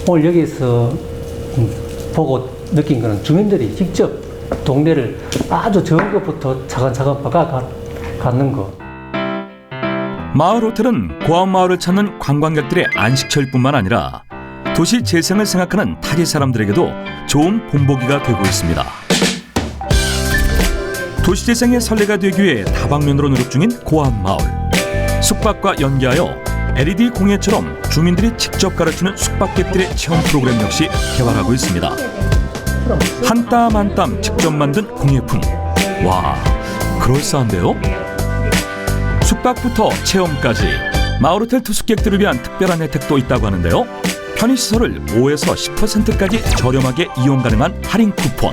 오늘 여기서 보고 느낀 거는 주민들이 직접 동네를 아주 적은 것부터 차근차근 바꿔가는 거. 마을 호텔은 고아마을을 찾는 관광객들의 안식처일뿐만 아니라 도시 재생을 생각하는 타지 사람들에게도 좋은 본보기가 되고 있습니다. 도시 재생의 선례가 되기 위해 다방면으로 노력 중인 고아마을. 숙박과 연계하여 LED 공예처럼 주민들이 직접 가르치는 숙박객들의 체험 프로그램 역시 개발하고 있습니다. 한 땀 한 땀 직접 만든 공예품. 와, 그럴싸한데요? 숙박부터 체험까지 마을호텔 투숙객들을 위한 특별한 혜택도 있다고 하는데요. 편의시설을 5에서 10%까지 저렴하게 이용 가능한 할인 쿠폰.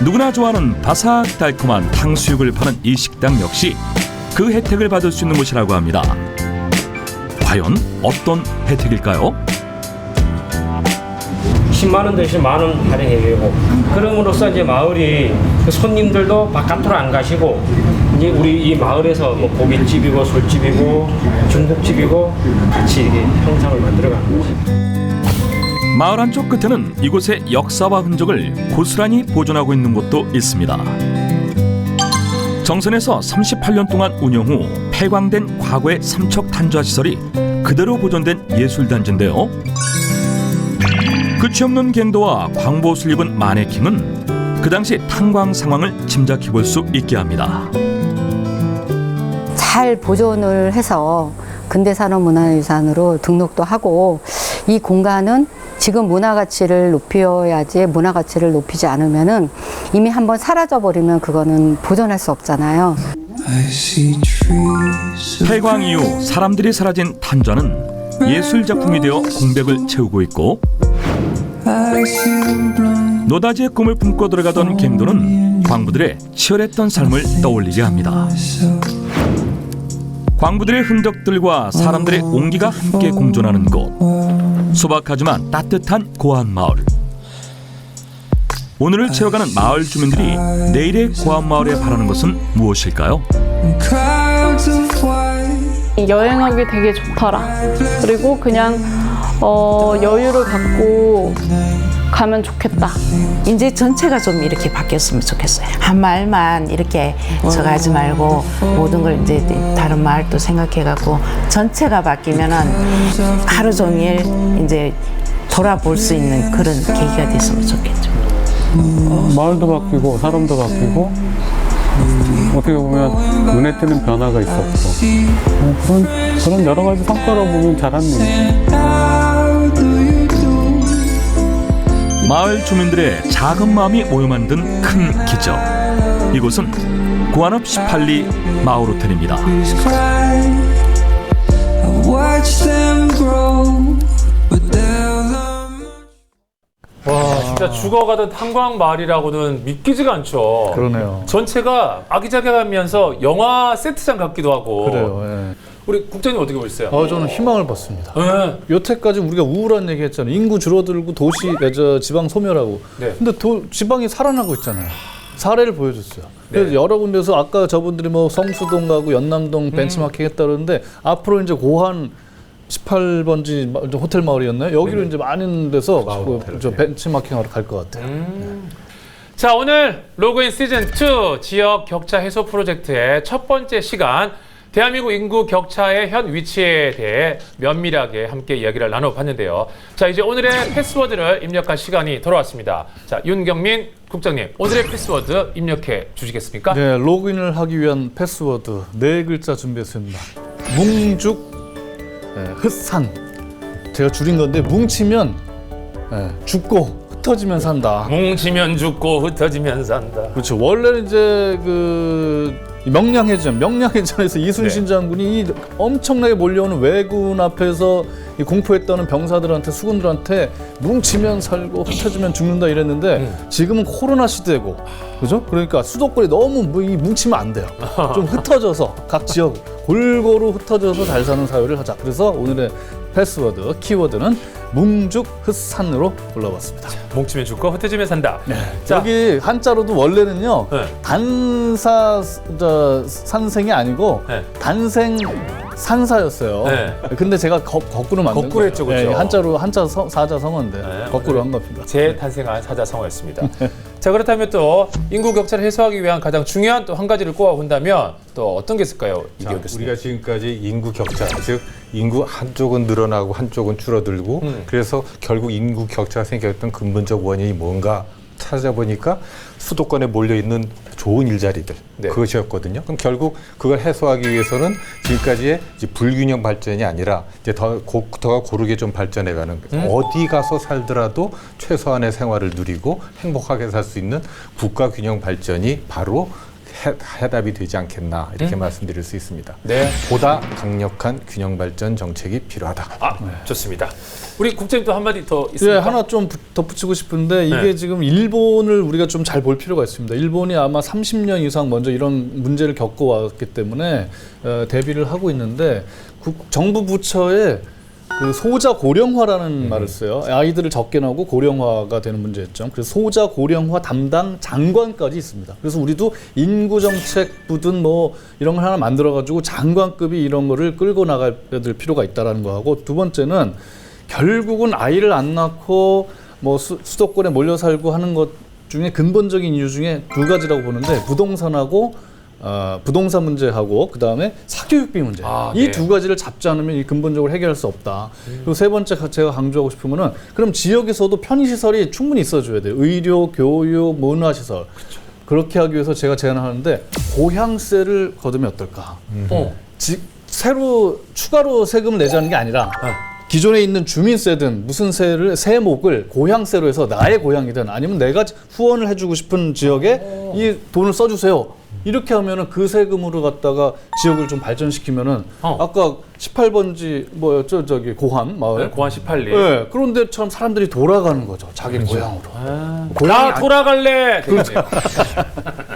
누구나 좋아하는 바삭 달콤한 탕수육을 파는 이 식당 역시 그 혜택을 받을 수 있는 곳이라고 합니다. 과연 어떤 혜택일까요? 10만 원 대신 만 원 할인해주고 그럼으로써 이제 마을이 손님들도 바깥으로 안 가시고 이제 우리 이 마을에서 뭐 고깃집이고 술집이고 중국집이고 같이 이렇게 형상을 만들어가는 거지. 마을 한쪽 끝에는 이곳의 역사와 흔적을 고스란히 보존하고 있는 곳도 있습니다. 정선에서 38년 동안 운영 후 폐광된 과거의 삼척 탄좌 시설이 그대로 보존된 예술단지인데요. 끝이 없는 갱도와 광보옷을 입은 마네킹은 그 당시 탄광 상황을 짐작해 볼 수 있게 합니다. 잘 보존을 해서 근대산업문화유산으로 등록도 하고 이 공간은 지금 문화가치를 높여야지 문화가치를 높이지 않으면은 이미 한번 사라져버리면 그거는 보존할 수 없잖아요. 폐광 이후 사람들이 사라진 탄좌는 예술작품이 되어 공백을 채우고 있고 노다지의 꿈을 품고 들어가던 갱도는 광부들의 치열했던 삶을 떠올리게 합니다. 광부들의 흔적들과 사람들의 온기가 함께 공존하는 곳. 소박하지만 따뜻한 고안마을. 오늘을 채워가는 마을 주민들이 내일의 고안마을에 바라는 것은 무엇일까요? 여행하기 되게 좋더라. 그리고 그냥 여유를 갖고 가면 좋겠다. 이제 전체가 좀 이렇게 바뀌었으면 좋겠어요. 한 마을만 이렇게 저가지 말고 모든 걸 이제 다른 마을도 생각해갖고 전체가 바뀌면은 하루 종일 이제 돌아볼 수 있는 그런 계기가 됐으면 좋겠죠. 마을도 바뀌고 사람도 바뀌고 어떻게 보면 눈에 띄는 변화가 있었고 그런 여러 가지 성과로 보면 잘한 일이죠. 마을 주민들의 작은 마음이 모여 만든 큰 기적. 이곳은 고안읍 18리 마을 호텔입니다. 와, 진짜 죽어가던 탄광 마을이라고는 믿기지가 않죠. 그러네요. 전체가 아기자기하면서 영화 세트장 같기도 하고. 그래요. 예. 우리 국장님 어떻게 보셨어요? 저는 희망을 봤습니다. 네. 여태까지 우리가 우울한 얘기 했잖아요. 인구 줄어들고 도시, 지방 소멸하고. 네. 근데 지방이 살아나고 있잖아요. 사례를 보여줬어요. 그래서 여러 군데서 아까 저분들이 뭐 성수동 가고 연남동 벤치마킹 했다는데 앞으로 이제 고한 18번지 호텔 마을이었나요? 여기로 이제 많은 데서 저 벤치마킹하러 갈 것 같아요. 자, 오늘 로그인 시즌2 지역 격차 해소 프로젝트의 첫 번째 시간, 대한민국 인구 격차의 현 위치에 대해 면밀하게 함께 이야기를 나눠봤는데요. 자, 이제 오늘의 패스워드를 입력할 시간이 돌아왔습니다. 자, 윤경민 국장님, 오늘의 패스워드 입력해 주시겠습니까? 네, 로그인을 하기 위한 패스워드 4글자 준비했습니다. 뭉죽, 흩산. 제가 줄인 건데 뭉치면 죽고 흩어지면 산다. 뭉치면 죽고 흩어지면 산다. 그렇죠. 원래는 이제 명량해전에서 이순신 장군이 엄청나게 몰려오는 왜군 앞에서 공포했다는 병사들한테 수군들한테 뭉치면 살고 흩어지면 죽는다 이랬는데 지금은 코로나 시대고, 그죠? 그러니까 수도권이 너무 뭉치면 안 돼요. 좀 흩어져서 각 지역 골고루 흩어져서 잘 사는 사회를 하자. 그래서 오늘의 패스워드, 키워드는 뭉죽흑산으로 불러봤습니다. 뭉치면 죽고 흩어지면 산다. 네. 여기 한자로도 원래는요, 산생이 아니고 단생 산사였어요. 근데 제가 거꾸로 만든 거꾸로 했죠, 그렇죠? 한자로 한자 사자 성어인데 거꾸로 한 겁니다. 재탄생한 사자성어였습니다. 자, 그렇다면 또 인구 격차를 해소하기 위한 가장 중요한 또 한 가지를 꼽아본다면 또 어떤 게 있을까요? 자, 우리가 지금까지 인구 격차, 즉 인구 한쪽은 늘어나고 한쪽은 줄어들고 그래서 결국 인구 격차가 생겼던 근본적 원인이 뭔가 찾아보니까 수도권에 몰려있는 좋은 일자리들 그것이었거든요. 그럼 결국 그걸 해소하기 위해서는 지금까지의 이제 불균형 발전이 아니라 이제 더 고르게 좀 발전해가는 어디 가서 살더라도 최소한의 생활을 누리고 행복하게 살 수 있는 국가 균형 발전이 바로 해답이 되지 않겠나 이렇게 말씀드릴 수 있습니다. 네. 보다 강력한 균형 발전 정책이 필요하다. 좋습니다. 우리 국장님 또 한마디 더 있습니까? 예, 하나 좀 덧붙이고 싶은데 이게 지금 일본을 우리가 좀 잘 볼 필요가 있습니다. 일본이 아마 30년 이상 먼저 이런 문제를 겪어왔기 때문에 대비를 하고 있는데 정부 부처에 그 소자 고령화라는 말을 써요. 아이들을 적게 낳고 고령화가 되는 문제였죠. 그래서 소자 고령화 담당 장관까지 있습니다. 그래서 우리도 인구정책부든 뭐 이런 걸 하나 만들어가지고 장관급이 이런 거를 끌고 나가야 될 필요가 있다라는 거하고, 두 번째는 결국은 아이를 안 낳고 뭐 수도권에 몰려 살고 하는 것 중에 근본적인 이유 중에 두 가지라고 보는데, 부동산 문제하고 그다음에 사교육비 문제. 이 두 가지를 잡지 않으면 이 근본적으로 해결할 수 없다. 그리고 세 번째 제가 강조하고 싶은 거는, 그럼 지역에서도 편의시설이 충분히 있어줘야 돼요. 의료, 교육, 문화시설. 그렇게 하기 위해서 제가 제안하는데 고향세를 거두면 어떨까. 새로 추가로 세금을 내자는 게 아니라 기존에 있는 주민세든 무슨 세목을 고향세로 해서 나의 고향이든 아니면 내가 후원을 해주고 싶은 지역에 이 돈을 써주세요. 이렇게 하면은 그 세금으로 갖다가 지역을 좀 발전시키면은 아까 18번지 뭐였죠? 저기 고한 마을. 네, 고한 18리. 네, 그런 데처럼 사람들이 돌아가는 거죠. 자기 고향으로. 나 돌아갈래. 그렇죠.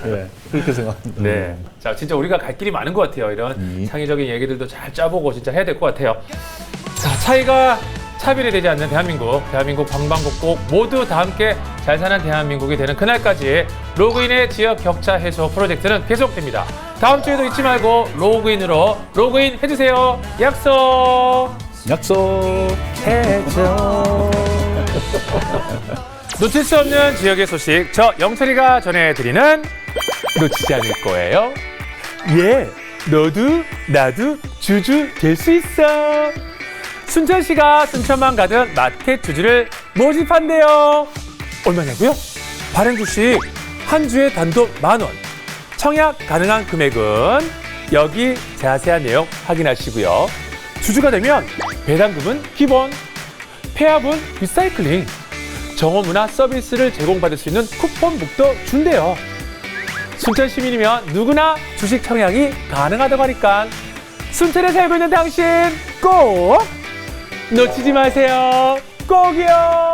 네, 그렇게 생각합니다. 네. 자, 진짜 우리가 갈 길이 많은 것 같아요. 이런 창의적인 얘기들도 잘 짜보고 진짜 해야 될 것 같아요. 자, 차별이 되지 않는 대한민국 방방곡곡 모두 다 함께 잘 사는 대한민국이 되는 그날까지 로그인의 지역 격차 해소 프로젝트는 계속됩니다. 다음 주에도 잊지 말고 로그인으로 로그인 해주세요. 약속해줘. 놓칠 수 없는 지역의 소식, 저 영철이가 전해드리는 놓치지 않을 거예요. 예, 너도 나도 주주 될 수 있어. 순천시가 순천만 가든 마켓 주주를 모집한대요. 얼마냐고요? 발행 주식 한 주에 단돈 10,000원. 청약 가능한 금액은 여기 자세한 내용 확인하시고요. 주주가 되면 배당금은 기본, 폐합은 리사이클링, 정원문화 서비스를 제공받을 수 있는 쿠폰북도 준대요. 순천 시민이면 누구나 주식 청약이 가능하다고 하니까 순천에 살고 있는 당신 꼭 놓치지 마세요. 꼭이요.